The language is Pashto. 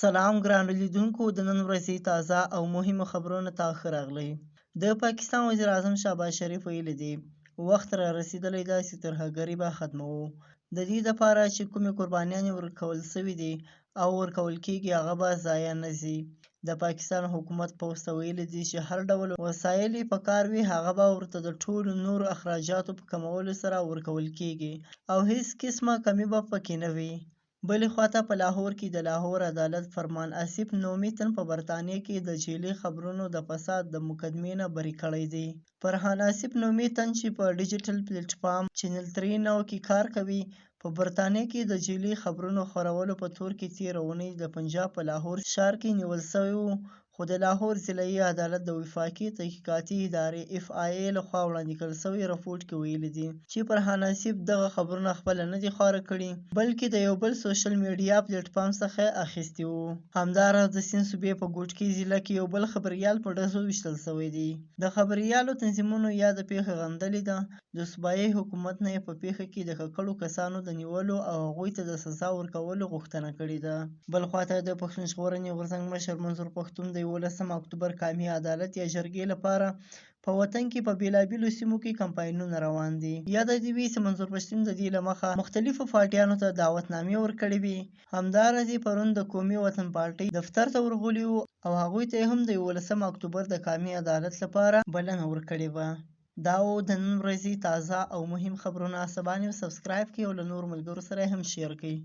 سلام ګرانو لیدونکو د نن ورځې تازه او مهمو خبرونو ته ښه راغلی. د پاکستان وزیر اعظم شهباز شریف ویلي دی وخت را رسیدلی ده چې ترهګري به ختموو. د دې دپاره چې کومې قربانیانې ورکول سوي دي او ورکول کیږي هغه به ضایع نه ځي. د پاکستان حکومت پوځ ته ویلي دي چې هر ډول وسایل یې په کار وي هغه به ورته د ټولو نورو اخراجاتو په کمولو سره ورکول کیږي او هیڅ قسمه کمي به پکې نه وي. بلې خواته په لاهور کې د لاهور عدالت فرمان آصف نومي تن په برطانیه کې د جعلي خبرونو د فساد د مقدمې نه بری کړی دی. فرحان آصف نومي تن چې په ډیجیټل پلیټفارم چینل 3 نو کې کار کوي په برطانیه کې د جعلي خبرونو خپرولو په تور کې تېره اونۍ د پنجاب په لاهور ښار کې نیول سوی و، خو د لاهور ضلعي عدالت د وفاقي تحقیقاتي ادارې FIA لخوا وړاندې کړل سوي رپورټ کې ویلي دي چې فرحان آصف دغه خبرونه خپله نه دي خواره کړي بلکې د یو بل سوشل میډیا پلیټفارم څخه اخیستي وو. همداراز د سیند صوبې په ګوټکي ضلع کې یو بل خبریال په ډزو ویشتل سوی دی. د خبریالو تنظیمونو یا د پیښې غندلې ده. د صوبایي حکومت نه یې په پیښه کې د ککړو کسانو د نیولو او هغوی ته د سزا ورکولو غوښتنه کړې ده. بل خواته د پښتون ژغورنې غورځنګ مشر منظور پښتون د 11 اکتوبر قامي عدالت یا جرګې لپاره په وطن کې په بیلابیلو سیمو کې کمپاینونه روان دي. یاده دې وي چې منظور پښتون د دې له مخه مختلفو پارټیانو ته دعوتنامې ورکړې وي. همداراز یې پرون د قومي وطن پارټۍ دفتر ته ورغلي وو او هغوی ته هم د 11 اکتوبر د قامي عدالت لپاره بلنه ورکړې وه. دا و د نن ورځې تازه او مهم خبرونه. سبا نیوز سبسکرایب کړئ او له نورو ملګرو سره هم شیر کړئ.